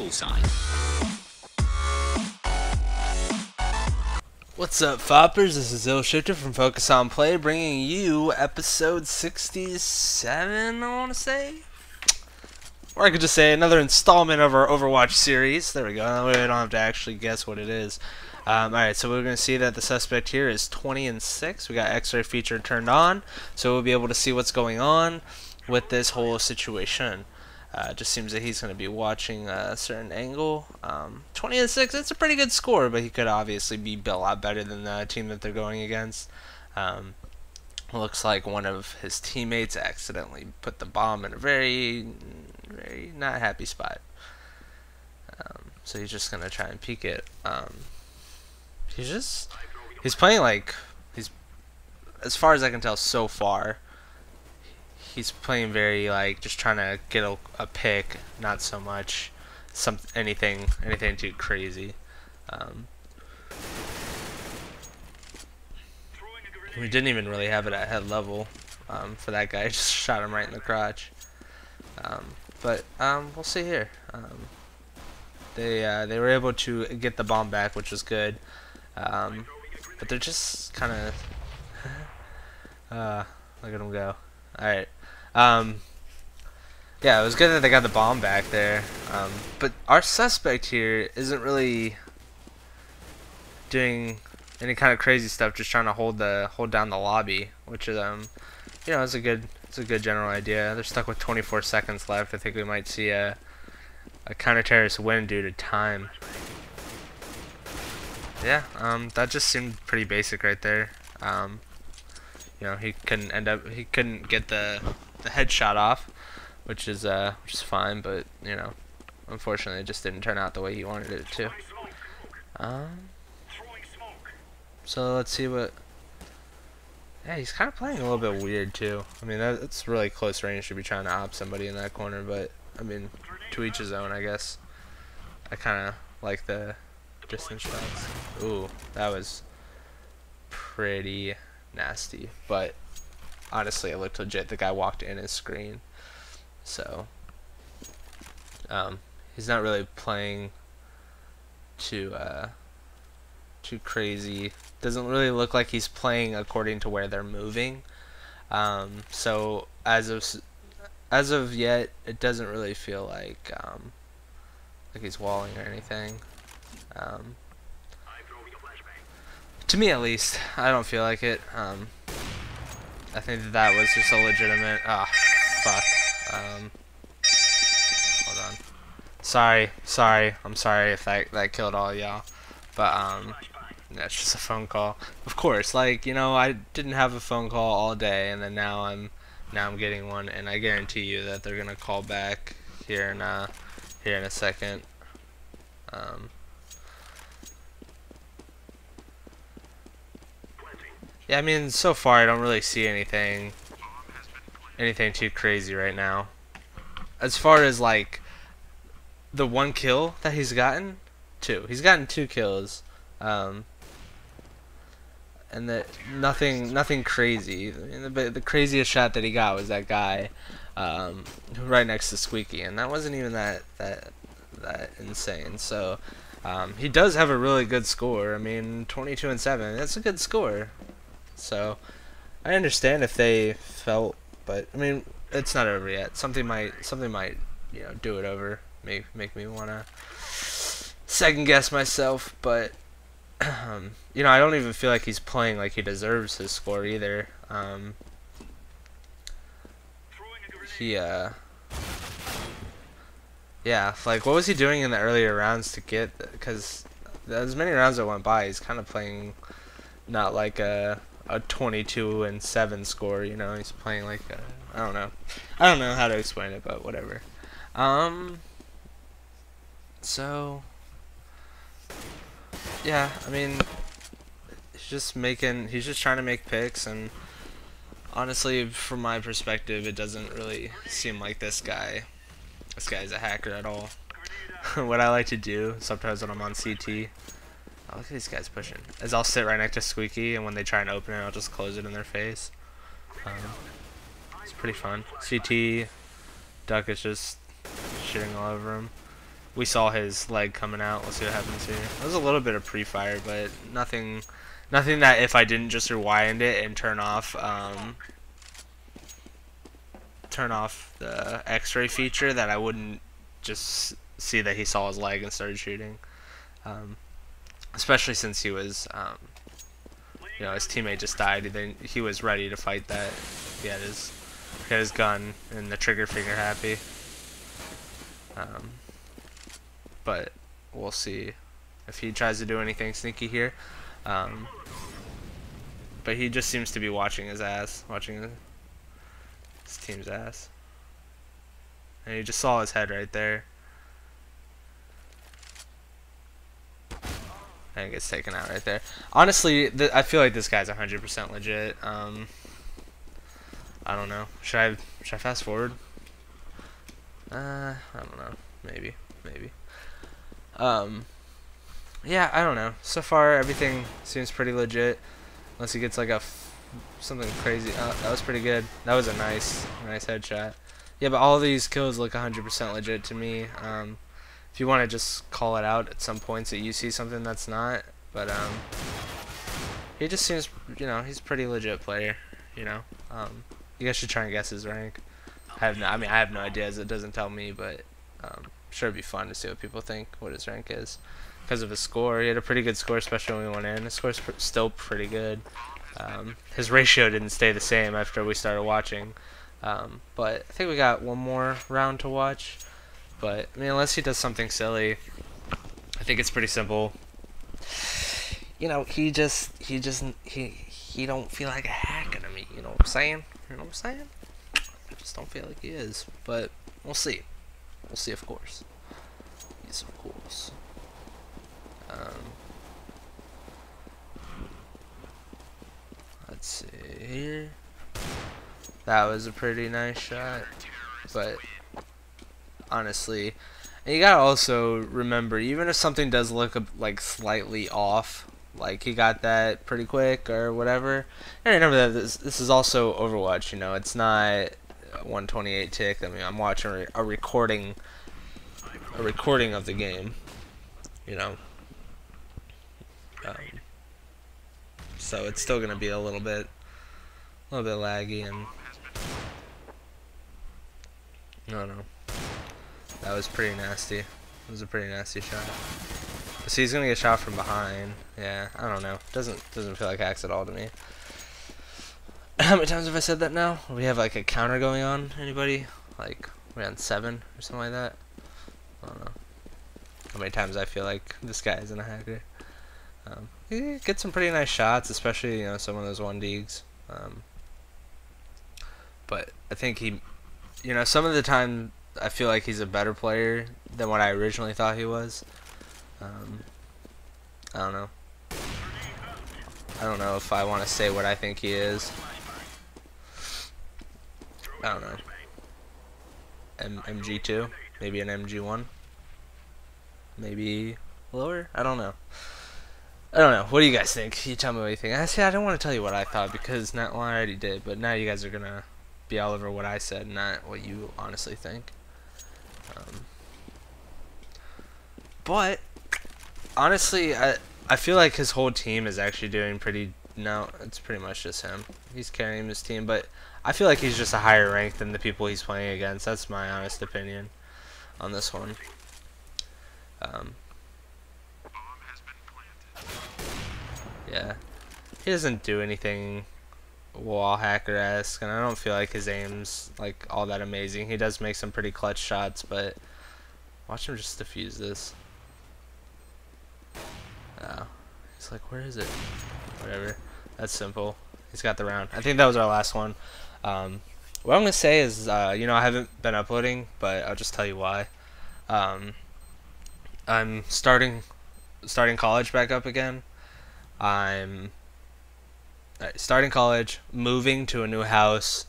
poolside. What's up, Foppers? This is Shifter from FocusOnPlay, bringing you episode 67, I want to say? Or I could just say another installment of our Overwatch series. There we go. That way I don't have to actually guess what it is. Alright, so we're going to see that the suspect here is 20-6. We got X-ray feature turned on, so we'll be able to see what's going on with this whole situation. It just seems that he's going to be watching a certain angle. 20-6, it's a pretty good score, but he could obviously be a lot better than the team that they're going against. Looks like one of his teammates accidentally put the bomb in a very not happy spot. So he's just going to try and peek it. He's playing like, as far as I can tell so far, he's playing very like just trying to get a pick, not so much anything too crazy. We didn't even really have it at head level for that guy. Just shot him right in the crotch. But we'll see here. They were able to get the bomb back, which was good. But they're just kind of look at them go. All right. Yeah, it was good that they got the bomb back there. But our suspect here isn't really doing any kind of crazy stuff. Just trying to hold down the lobby, which is you know, it's a good general idea. They're stuck with 24 seconds left. I think we might see a counter-terrorist win due to time. Yeah, that just seemed pretty basic right there. You know, he couldn't get the headshot off, which is fine, but you know, unfortunately, it just didn't turn out the way he wanted it to. So let's see what. Yeah, he's kind of playing a little bit weird too. I mean, that's really close range to be trying to op somebody in that corner, but I mean, to each his own, I guess. I kind of like the distance shots. Ooh, that was pretty nasty, but honestly, it looked legit. The guy walked in his screen, so he's not really playing too crazy. Doesn't really look like he's playing according to where they're moving. So as of yet, it doesn't really feel like he's walling or anything. To me, at least, I don't feel like it. I think that was just a legitimate. Ah, fuck. Hold on. Sorry. I'm sorry if that killed all y'all. But yeah, it's just a phone call. Of course, like, you know, I didn't have a phone call all day, and then now I'm getting one, and I guarantee you that they're gonna call back here in a second. Yeah, I mean, so far I don't really see anything too crazy right now. As far as like the one kill that he's gotten, he's gotten 2 kills, and that nothing crazy. The craziest shot that he got was that guy right next to Squeaky, and that wasn't even that insane. So he does have a really good score. I mean, 22-7. That's a good score. So I understand if they felt, but I mean, it's not over yet. Something might you know, do it over. Make me wanna second guess myself, but you know, I don't even feel like he's playing like he deserves his score either. Yeah, like what was he doing in the earlier rounds to get? Because as many rounds that went by, he's kind of playing not like a 22-7 score. You know, he's playing like I don't know how to explain it, but whatever. So yeah, I mean, he's just trying to make picks, and honestly, from my perspective, it doesn't really seem like this guy's a hacker at all. What I like to do sometimes when I'm on CT, oh, look at these guys pushing, is I'll sit right next to Squeaky, and when they try and open it, I'll just close it in their face. It's pretty fun. CT, Duck is just shitting all over him. we saw his leg coming out. Let's see what happens here. That was a little bit of pre-fire, but nothing that if I didn't just rewind it and turn off the X-ray feature, that I wouldn't just see that he saw his leg and started shooting. Especially since he was, his teammate just died. He was ready to fight that. He had his gun and the trigger finger happy. But we'll see if he tries to do anything sneaky here. But he just seems to be watching his ass, watching his team's ass. And you just saw his head right there. And it gets taken out right there. Honestly, I feel like this guy's 100% legit. I don't know. Should I fast forward? I don't know. Maybe. Yeah, I don't know. So far, everything seems pretty legit. Unless he gets like something crazy. That was pretty good. That was a nice headshot. Yeah, but all these kills look 100% legit to me. If you want to just call it out at some points that you see something that's not, but he just seems, he's a pretty legit player. You guys should try and guess his rank. I have no idea, as it doesn't tell me, but sure, it'd be fun to see what people think what his rank is. Because of his score, he had a pretty good score, especially when we went in. His score's still pretty good. His ratio didn't stay the same after we started watching. But I think we got one more round to watch. But I mean, unless he does something silly, I think it's pretty simple. He don't feel like a hacker to me. You know what I'm saying? I just don't feel like he is. But we'll see. We'll see, of course. Yes, of course. Let's see here. That was a pretty nice shot, but honestly, and you gotta also remember, even if something does look like slightly off, like he got that pretty quick or whatever, and remember that this is also Overwatch. It's not a 128 tick. I mean, I'm watching a recording of the game. So it's still gonna be a little bit laggy, and no, that was pretty nasty. It was a pretty nasty shot. So he's gonna get shot from behind. Yeah, I don't know. Doesn't feel like hacks at all to me. How many times have I said that now? We have like a counter going on. Anybody? Like we're on 7 or something like that. I don't know how many times I feel like this guy isn't a hacker. He gets some pretty nice shots, especially some of those 1Ds. But I think he, some of the time I feel like he's a better player than what I originally thought he was. I don't know. I don't know if I want to say what I think he is. I don't know. MG2, maybe an MG1, maybe lower. I don't know. What do you guys think? You tell me what you think. I don't want to tell you what I thought because I already did, but now you guys are gonna be all over what I said, not what you honestly think. But honestly, I feel like his whole team is actually doing pretty. No, it's pretty much just him. He's carrying his team, but I feel like he's just a higher rank than the people he's playing against. That's my honest opinion on this one. Yeah, he doesn't do anything wall hacker-esque, and I don't feel like his aim's like all that amazing. He does make some pretty clutch shots, but watch him just defuse this. Oh, he's like, where is it? Whatever. That's simple. He's got the round. I think that was our last one. What I'm gonna say is, I haven't been uploading, but I'll just tell you why. I'm starting college back up again. I'm starting college, moving to a new house,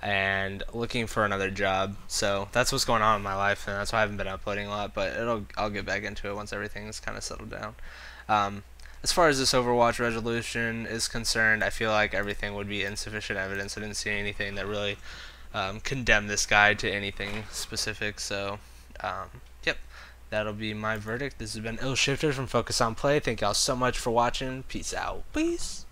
and looking for another job. So that's what's going on in my life, and that's why I haven't been uploading a lot. But I'll get back into it once everything's kind of settled down. As far as this Overwatch resolution is concerned, I feel like everything would be insufficient evidence. I didn't see anything that really condemned this guy to anything specific. So, yep. That'll be my verdict. This has been Ill Shifter from Focus on Play. Thank y'all so much for watching. Peace out. Peace.